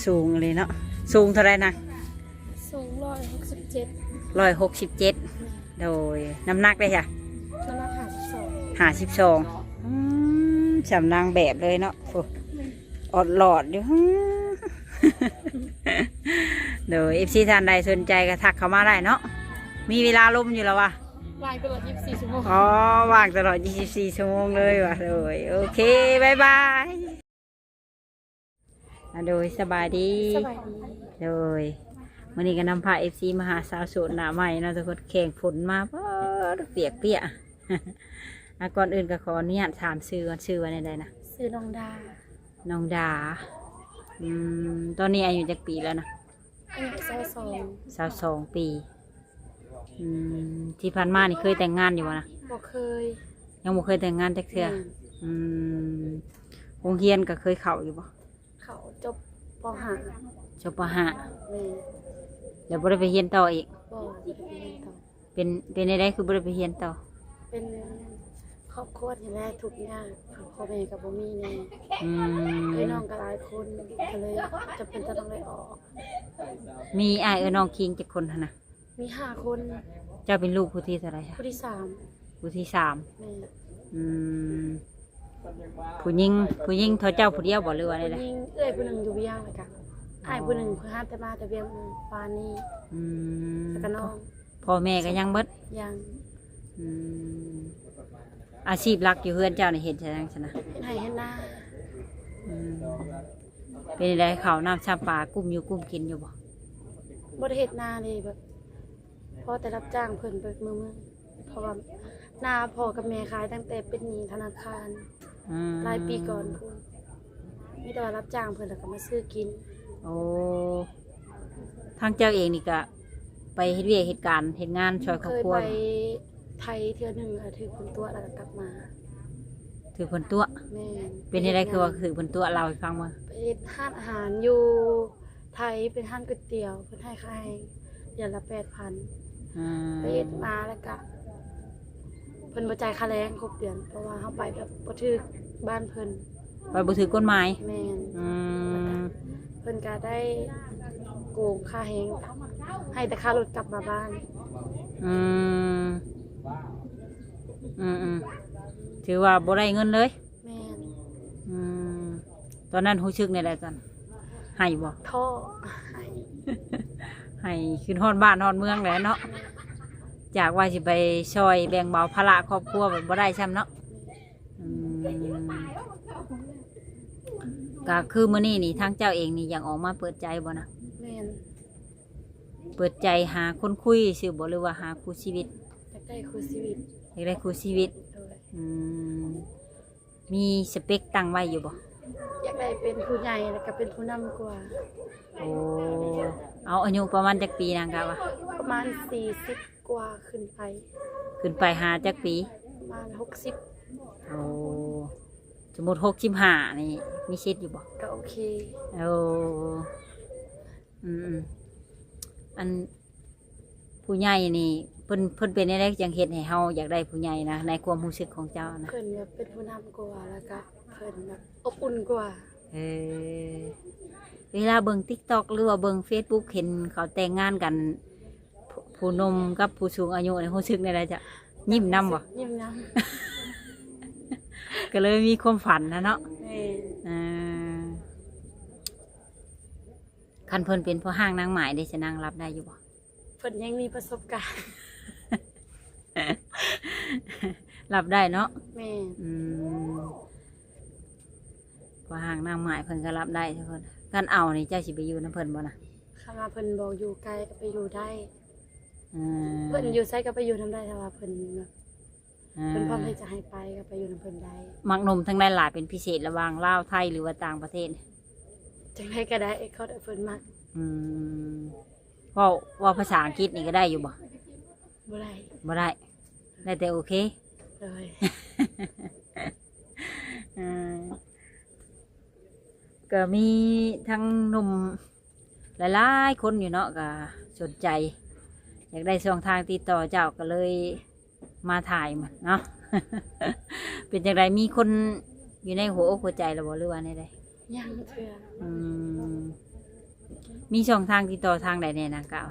สูงเลยเนาะสูงเท่าไรนะสูง167 167โดยน้ำหนักได้จ้ะน้ำหนัก52จำนางแบบเลยเนาะอดหลอดอยู่ โดยFC ท่านใดสนใจก็ทักเข้ามาได้เนาะมีเวลาลมอยู่แล้ววะวางตลอด24 ชั่วโมงอ๋อว่างตลอด24 ชั่วโมงเลยวะโดยโอเคบายบายโดยสบายดีโดยวันนี้ก็นำพาFC มาหาสาวโสดหน้าใหม่เนาะทุกคนแข่งฝนมาเปียกก่อนอื่นก็ขออนุญาตถามชื่อก่อนชื่อว่าใดนะชื่อน้องดาน้องดาตอนนี้อายุจักปีแล้วนะอายุ22 ปีที่ผ่านมานี่เคยแต่งงานอยู่วะนะบ่เคยยังบ่เคยแต่งงานจักเทื่อโรงเรียนก็เคยเข้าอยู่บ่เขาจบป .5 จบป .5 แล้วบ่ได้ไปเรียนต่ออีกบ่ได้ไปเรียนต่อเป็นได้คือบ่ได้ไปเรียนต่อเป็นครอบครัวที่แรกทุกอย่างพ่อแม่กับบ่มีแน่พี่น้องก็หลายคนก็เลยจะเป็นต้องได้ออกมีอ้ายน้องคิงจักคนหั่นน่ะมี5 คนเจ้าเป็นลูกผู้ที่เท่าไหร่คะผู้ที่3ผู้ที่3แม่ผู้หญิงเท่าเจ้าผู้เดียวบ่หรือว่าไดผู้หญิงเอ้ยผู้นึงอยู่เวียงแล้วก็อ้ายผู้นึงเพิ่นหาแต่มาแต่เวียงปานนี้แล้วก็น้องพ่อแม่ก็ยังเบิดยังอาชีพหลักอยู่เฮือนเจ้านี่เฮ็ดจังซั่นนะเฮ็ดไร่เฮ็ดนาเป็นได้ข้าวน้ำชาปลากุ้มอยู่กุ้มกินอยู่บ่บ่ได้เฮ็ดนาเลยแบบพอแต่รับจ้างเพิ่นไปมื้อเพราะว่านาพ่อกับแม่ขายตั้งแต่เป็นหนี้ธนาคารหลายปีก่อนพุ่นมีแต่ว่ารับจ้างเพิ่นแล้วก็มาซื้อกินโอ้ทางเจ้าเองนี่ก็ไปเฮ็ดเวียกเฮ็ดการเฮ็ดงานช่วยครอบครัวเคยไปไทยเทื่อนึงถือคนตัวแล้วก็กลับมาถือคนตัวแม่เป็นอะไรคือว่าถือคนตัวเราให้ฟังว่าไปร้านอาหารอยู่ไทยเป็นร้านก๋วยเตี๋ยวเพิ่นให้ค่าเดือนละ 8,000 ไปเฮ็ดมาแล้วก็เพิ่นบ่จ่ายค่าแรงครบเดือนเพราะว่าเฮาไปแบบบ่ถึกบ้านเพิ่นไปบ่ถือกฎหมายแม่นเพิ่นก็ได้โกงค่าแรงให้แต่ค่ารถกลับมาบ้านถือว่าบ่ได้เงินเลยแม่นตอนนั้นรู้สึกในใดกันให้บ่ท้อให้ขึ้นฮอดบ้านฮอดเมืองแหละเนาะจากว่าสิไปช่วยแบ่งเบาภาระครอบครัวแบบบ่ได้ซ้ำเนาะก็คือมื้อนี้นี่ทางเจ้าเองนี่อยากออกมาเปิดใจบ่นะแม่นเปิดใจหาคนคุยสิบ่หรือว่าหาคู่ชีวิตอยากได้คู่ชีวิตอยากได้คู่ชีวิตมีสเปคตั้งไว้อยู่บ่อยากได้เป็นผู้ใหญ่แล้วก็เป็นผู้นำกว่าโอ้เอาอายุประมาณจักปีนางกะวะประมาณ40กว่าขึ้นไปหาจักปีประมาณ60โอ้สมมุติ65นี่มีชิดอยู่บ่ก็โอเคโอ้อันผู้ใหญ่นี่เพิ่นเป็นอะไรจังเฮ็ดให้เฮาอยากได้ผู้ใหญ่นะในความรู้สึกของเจ้านะเพิ่นแบบเป็นผู้นำกว่าแล้วก็เพิ่นแบบอบอุ่นกว่าเวลาเบิ่ง TikTok หรือว่าเบิ่ง Facebook เห็นเขาแต่งงานกันผู้หนุ่มกับผู้สูงอายุนี่รู้สึกได้ล่ะจ้ะยิ้มนำบ่ยิ้มนำก็เลยมีความฝันนะเนาะคันเพิ่นเป็นพ่อห้างนางหมายได้จะนางรับได้อยู่บ่เพิ่นยังมีประสบการณ์รับได้เนาะแม่พ่อห้างนางหมายเพิ่นก็รับได้ทุกคนกันเอานี่เจ้าสิไปอยู่นำเพิ่นบ่นะคำว่าเพิ่นบ่อยู่ไกลก็ไปอยู่ได้เพิ่นอยู่ไสก็ไปอยู่นำได้ถ้าว่าเพิ่นพร้อมที่จะให้ไปก็ไปอยู่นำเพิ่นได้มักนมทั้งได้หลายเป็นพิเศษระหว่างลาวไทยหรือว่าต่างประเทศจังได๋ก็ได้เขาได้เพิ่นมักว่าภาษาอังกฤษนี่ก็ได้อยู่บ่บ่ได้แต่โอเคเลยก็มีทั้งหนุ่มหลายๆคนอยู่เนาะก็สนใจอยากได้ช่องทางติดต่อเจ้าก็เลยมาถ่ายมันเนาะเป็นอย่างไรมีคนอยู่ในหัวอกหัวใจหรือบ่หรือว่าในใด ยังเถื่อ อืมมีช่องทางติดต่อทางใดแน่นะกะ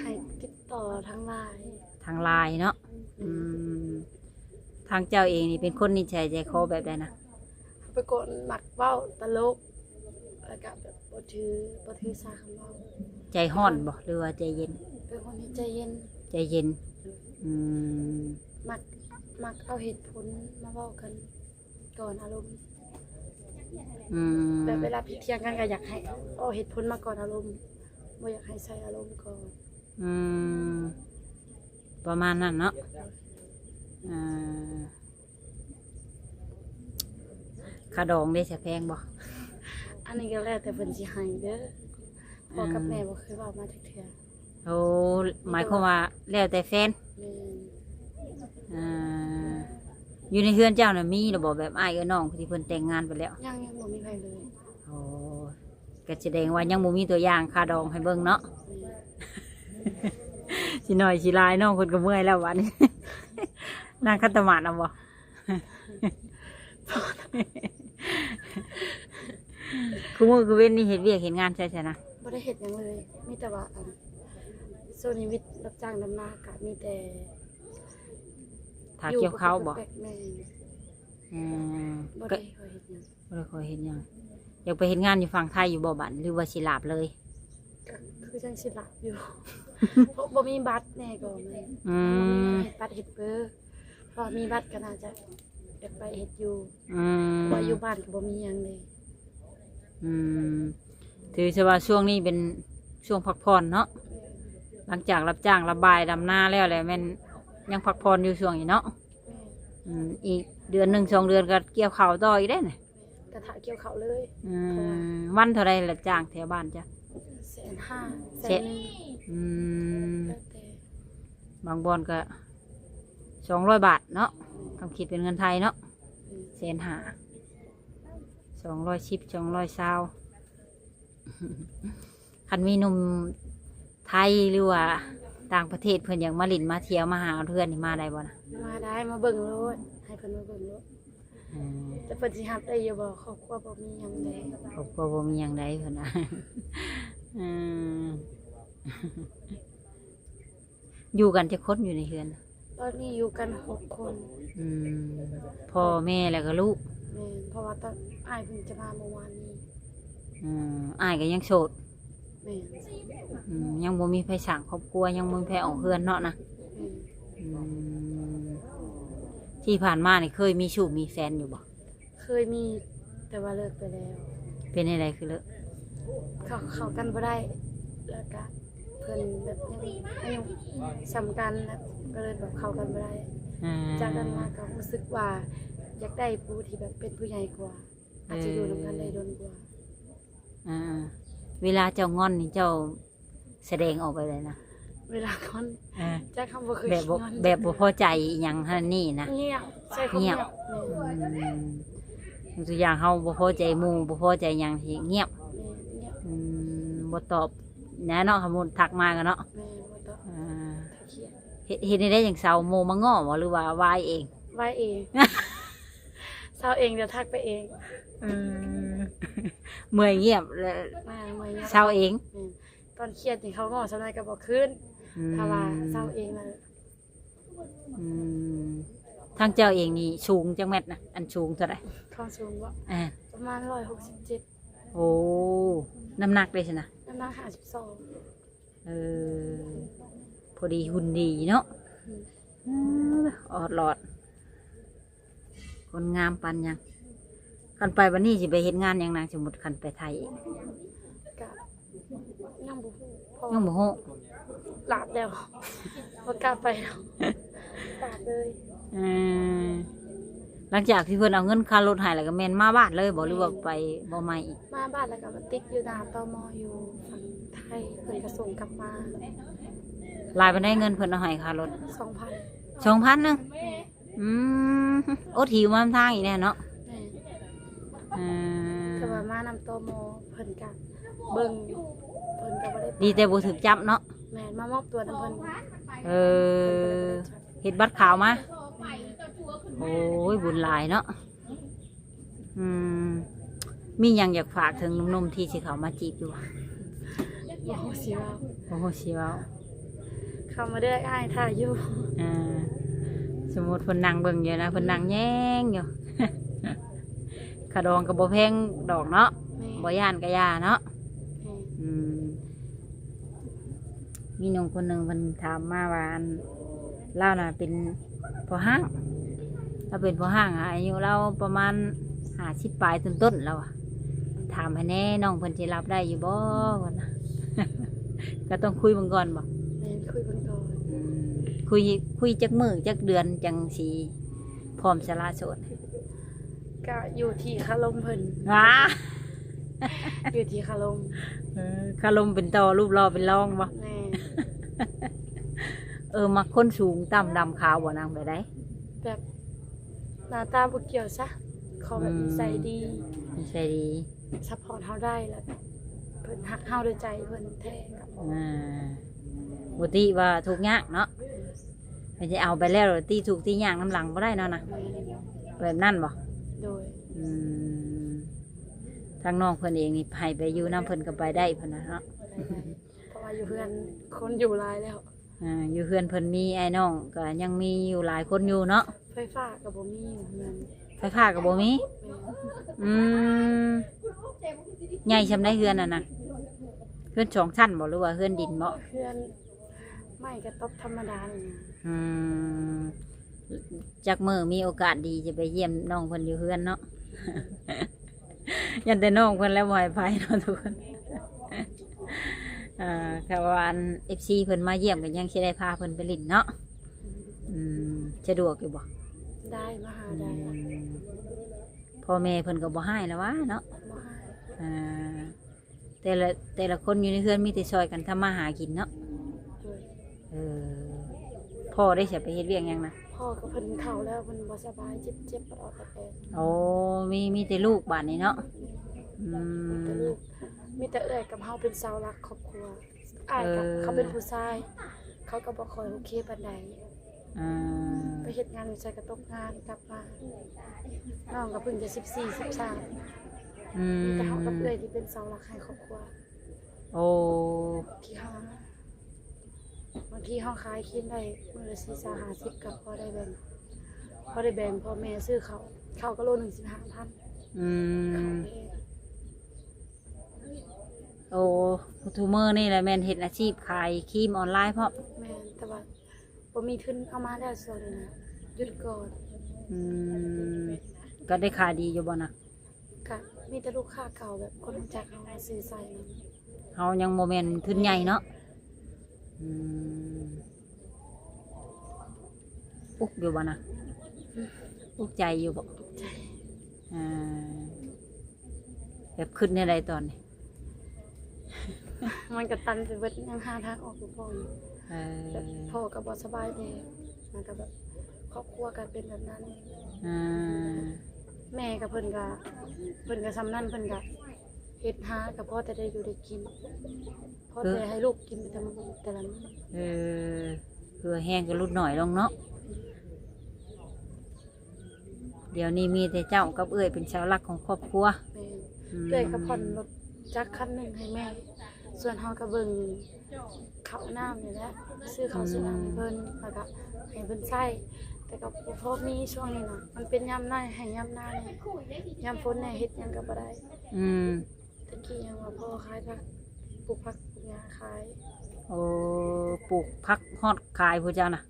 ให้ติดต่อทางไลน์ ทางไลน์เนาะอืมทางเจ้าเองนี่เป็นคนนิสัยใจคอแบบใดนะ ไปกดหมักเว้าตลกแล้วก็แบบบ่ถือสาคำเว้า ใจห้อนบ่หรือว่าใจเย็น เป็นคนที่ใจเย็น ใจเย็นอืม มักเอาเหตุผลมาเว้ากันก่อนอารมณ์ อืม แบบเวลาผิดเถียงกันก็อยากให้เอาเหตุผลมาก่อนอารมณ์บ่อยากให้ใส่อารมณ์ก่อน อืมประมาณนั้นเนาะอ่าค่าดองได้จะแพงบ่ อันนี้ก็แล้วแต่เพิ่นสิให้เด้อพ่อกับแม่บ่เคยเว้ามาจักเทื่อ โอ้หมายความว่าแล้วแต่แฟน แม่น อ่าอยู่ในเฮือนเจ้าน่ะมีระบบแบบอ้ายกับน้องที่เพิ่นแต่งงานไปแล้ว ยังบ่มีใครเลย โอ้ก็แสดงว่ายังบ่มีตัวอย่างค่าดองให้เบิ่งเนาะ แม่น สิหน่อยสิหลายน้องคนก็เมื่อยแล้ววันนี้ นางคัตมาดเอาบ่ คือมือคือเว้นนี่เห็นเวียกเห็นงานใช่ไหมนะ บ่ได้เฮ็ดหยังเลยมีแต่ว่าโซนนิวิตรับจ้างดำนาก็มีแต่ ถาเกี่ยวข้าวบ่ แม่น อืม บ่ ก็ ได้เคยเฮ็ดหยัง บ่ได้เคยเห็นหยังอยากไปเห็นงานอยู่ฝั่งไทยอยู่บ่บัดหรือว่าสิลาบเลย ก็คือจังสิหลับอยู่ เพราะบ่มีบัตรแน่ก็แม่ อืม เฮ็ดบัตรเฮ็ดเบอร์เพราะมีบัตรก็น่าจะอยากไปเฮ็ดอยู่ อืม เพราะว่าอยู่บ้านก็บ่มีหยังเลย อืมถือซะว่าช่วงนี้เป็นช่วงพักผ่อนเนาะหลังจากรับจ้างระบายดำนาแล้วแหละแม่นยังพักผ่อนอยู่ช่วงนี้เนาะ แม่ อีกเดือนหนึ่ง2 เดือนก็เกี่ยวข้าวต่ออีกได้เนี่ย กระทะเกี่ยวข้าวเลย วันเท่าไรละจ้างแถวบ้านจ้ะ 150,000 เสร็จ 100,000 อืม แล้วแต่ บางบอนก็200 บาทเนาะทำคิดเป็นเงินไทยเนาะ150,000 210 220คันมีหนุ่มไทยหรือว่าต่างประเทศเพิ่นอยากมาหลินมาเที่ยวมาหาเพื่อนนี่มาได้บ่นะ มาได้มาเบิ่งรถให้เพิ่นมาเบิ่งรถแต่เพิ่นสิรับได้อยู่บ่ครอบครัวบ่มีหยังเลย ครอบครัวบ่มีหยังใดเพิ่นนะ อืม อยู่กันจะคนอยู่ในเฮือน ตอนนี้อยู่กัน6 คน อืมพ่อแม่แล้วก็ลูก แม่นเพราะว่าตอนอ้ายเพิ่งจะมาเมื่อวานนี้ อ้ายก็ยังโสด แม่น ยังบ่มีไผสร้างครอบครัวยังบ่มีไผออกเฮือนเนาะนะ แม่น อืมที่ผ่านมานี่เคยมีชู้มีแฟนอยู่บ่ เคยมีแต่ว่าเลิกไปแล้ว เป็นอะไรคือเลิก เข้ากันบ่ได้แล้วก็เพิ่นแบบยังอายุสำคัญแล้วก็เลยแบบเข้ากันบ่ได้ อ่า จากนั้นมาก็รู้สึกว่าอยากได้ผู้ที่แบบเป็นผู้ใหญ่กว่า อาจจะอยู่นำกันได้โดนกว่า อ่าเวลาเจ้างอนนี่เจ้าแสดงออกไปเลยนะ เวลาคอนจากคำบ่เคย แบบบ่ งอน แบบบ่พอใจอหยังหั่นนี่นะ เงียบใช่ความเงียบแม่ ตัวอย่างเฮาบ่พอใจหมู่บ่พอใจหยังสิเงียบ เงียบ บ่ตอบแน่เนาะคำมูลทักมากันเนาะ แม่บ่ต้อง อ่า เครียด เฮ็ดได้อย่างเซาโมมาง้อบ่หรือว่าวายเอง ไว้เองเศร้าเองเดี๋ยวทักไปเอง เมื่อยเงียบแล้ว มาเมื่อยงียบ เศร้าเอง แม่ตอนเครียดนี่เขาง้อสำนักก็บ่ขึ้นถ้าว่าเศร้าเองแล้ว อืมทางเจ้าเองนี่สูงจังแมตรนะอันสูงเท่าไหร่ ความสูงว่า อ่า ประมาณ167 โอ้น้ำหนักเลยสินะ น้ำหนัก52 เออพอดีหุ่นดีเนาะออดหลอด คนงามปันยังกันไปวันนี้สิไปเห็นงานหยังนางสมมุติคันไปไทยอีก ก็ยังบ่ฮู้เพราะ ยังบ่ฮู้ หลาบแล้วบ่กล้าไปแล้วหลาบเลย หลังจากที่เพิ่นเอาเงินค่ารถให้แล้วก็แม่นมาบ้านเลยบ่หรือว่าไปบ่มาอีก มาบ้านแล้วก็มาติดอยู่หน้าตมอยู่ฝั่งไทยเพิ่นก็ส่งกลับมา ลายไปได้เงินเพิ่นเอาให้ค่ารถ 2,000 2,000นึงอืมโอ้ถิวมาทางอีกแน่เนาะ แม่ อืม แต่ว่ามานำตมเพิ่นก็เบิ่งเพิ่นก็บ่ได้ ดีแต่บ่ถูกจับเนาะ แม่นมามอบตัวนำเพิ่น เออเฮ็ดบัตรขาวมาโอ้ยบุญหลายเนาะอืม มีหยังอยากฝากถึงหนุ่มๆที่สิเขามาจีบอยู่บ่ บ่ฮู้สิว่า โอ้โหสิเว้า เขามาได้อ้ายถ่ายอยู่ อ่าสมมุติเพิ่นนั่งเบิ่งอยู่นะเพิ่นนั่งแย้งอยู่ ขะดองก็บ่แพงดอกเนาะ แม่ บ่ย่านก็ย่าเนาะ แม่ อืมมีน้องคนหนึ่งเพิ่นถามมาว่าอันเล่าน่ะเป็นพ่อห้างเราเป็นพ่อห้างอะอายุเราประมาณ50ปลายต้นๆแล้วอะถามให้แน่น้องเพิ่นสิรับได้อยู่บ่วะนะ ก็ต้องคุยเบิ่งก่อนบ่ แม่คุยเบิ่งก่อน อืมคุยจักมื้อจักเดือนจังสิพร้อมสละโสด ก็อยู่ที่คารมเพิ่น ว้า อยู่ที่คารม คารมเป็นต่อรูปรอเป็นรองบ่ แม่ มักคนสูงต่ำดำขาวบ่นางไปได้ แบบหน้าตาบ่เกี่ยวซะขอแบบนิสัยดี นิสัยดี ซัพพอร์ตเฮาได้แล้วเพิ่นฮักเฮาด้วยใจเพิ่นแท้ครับ บุตรีว่าถูกยากเนาะไม่ใช่เอาไปแล้วตีถูกตียากน้ำหลังก็ได้เนาะนะแบบนั่นบ่ โดย อืมทางน้องเพิ่นเองนี่ให้ไปอยู่น้ำเพิ่นก็ไปได้เพิ่นนะเนาะ เพราะว่าอยู่เพื่อนคนอยู่หลายแล้ว อยู่เพื่อนเพิ่นมีไอ้น้องก็ยังมีอยู่หลายคนอยู่เนาะ ไฟฟ้าก็บ่มีอยู่เฮือน ไฟฟ้าก็บ่มี แม่ อืมใหญ่ชำได้เฮือนน่ะนะเฮือน2ชั้นบ่หรือว่าเฮือนดินบ่ เพื่อนไม่กระต๊อบธรรมดาเลยนะ อืมจักมือมีโอกาสดีจะไปเยี่ยมน้องเพิ่นอยู่เฮือนเนาะ ยันแต่น้องเพิ่นแล้วบ่ให้ไปเนาะทุกคน แต่ว่าอัน FC เพิ่นมาเยี่ยมกันยังสิได้พาเพิ่นไปลิ้นเนาะสะดวกอยู่บ่ ได้มาหาได้ พ่อแม่เพิ่นก็บ่ให้แล้ววะเนาะ มาหา อ่าแต่ละคนอยู่ในเฮือนมีแต่ช่วยกันทำมาหากินเนาะ โดย เออพ่อได้สิไปเฮ็ดเวียกหยังนะ พ่อกับเพิ่นเฒ่าแล้วเพิ่นบ่สบายเจ็บปอดแปด โอ้มีแต่ลูกบ้านนี้เนาะอื แต่ ม ลูกมีแต่เอื้อยกับเฮาเป็นเสาหลักครอบครัวอ้ายกับ เออ เขาเป็นผู้ชาย เขาก็บ่ค่อยโอเคปานใด อ่า ไปเฮ็ดงานวิจัยก็ตกงานกลับมาน้องก็เพิ่งจะ14 13 อืม แต่เฮากับเอื้อยที่เป็นเสาหลักให้ครอบครัว โอ้ ที่เฮาบางทีเฮาขายคินได้มื้อละ4-50ก็พอได้แบ่งพ่อแม่ซื้อข้าวก็โลนึง15,000 อื ข้าว ม แพง โอ้ทูเมอร์นี่แหละแม่นเฮ็ดอาชีพขายครีมออนไลน์เพราะ แม่นแต่ว่าบ่มีทุนเอามาแล้วส่วนนะหยุดก่อน อืมก็ได้ขายดีอยู่บ่นะ ก็มีแต่ลูกค้าเก่าแบบคนรู้จักเอามาซื้อใส่นำ เฮายังบ่แม่นทุนใหญ่เนาะอืมอุกอยู่บ่นะอุกใจอยู่บ่ ใจ อ่าแบบขึ้นในใดตอนนี้ มันก็ตันไปเบิดยังหาทางออกบ่พออยู่ เอ แบบ อ พ่อก็บ่สบายแน่มันก็แบบครอบครัวก็เป็นแบบนั้น อ่า แม่กับเพิ่นก็สำนั่นเพิ่นก็เฮ็ดหาก็พอแต่ได้อยู่ได้กินพอแต่ให้ลูกกินไปแต่ละมื้อ เออเพื่อแห้งก็ลดหน่อยลงเนาะเดี๋ยวนี้มีแต่เจ้ากับเอ้ยเป็นเสาหลักของครอบครัว แม่ อืม เลยก็ผ่อนรถจักรคันหนึงให้แม่ ส่วนเฮาก็เบิ่งข้าวน้ำนี่แหละซื้อข้าวซื้อน้ำให้เพิ่นแล้วก็ให้เพิ่นใช้แต่ก็บ่พอมีช่วงนี้น่ะมันเป็นยามหน้าให้ยามหน้านี่ยามฝนเนี่ยเฮ็ดหยังก็บ่ได้ อืม ตะกี้ยังว่าพ่อขายผักปลูกผักปลูกหญ้าขาย โอ้ปลูกพักฮอดขายผู้เจ้าน่ะ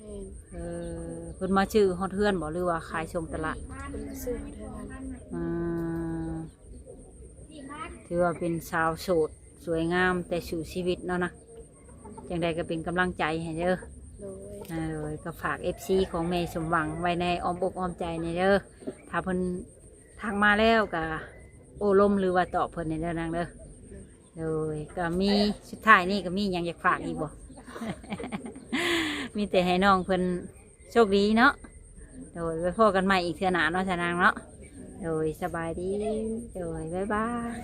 แม่น เออเพิ่นมาชื่อฮอดเฮือนบ่หรือว่าขายส่งตลาด เพิ่นมาซื้อมาเท่านั้น อืมถือว่าเป็นสาวโสดสวยงามแต่สู่ชีวิตเนาะนะจังใดก็เป็นกำลังใจให้เด้อ โดย เลยก็ฝาก FC ของเมย์สมหวังไว้ในอ้อมอกอ้อมใจในเด้อถ้าเพิ่นทางมาแล้วก็โอ้ลมหรือว่าตอบเพิ่นในเด้อนางเด้อเลยก็มีสุดท้ายนี่ก็มีหยังอยากฝากอีกบ่ มีแต่ให้น้องเพิ่นโชคดีเนาะโดยไว้พบกันใหม่อีกเทื่อหน้าเนาะชะนางเนาะโดยสบายดีโดยบ๊ายบาย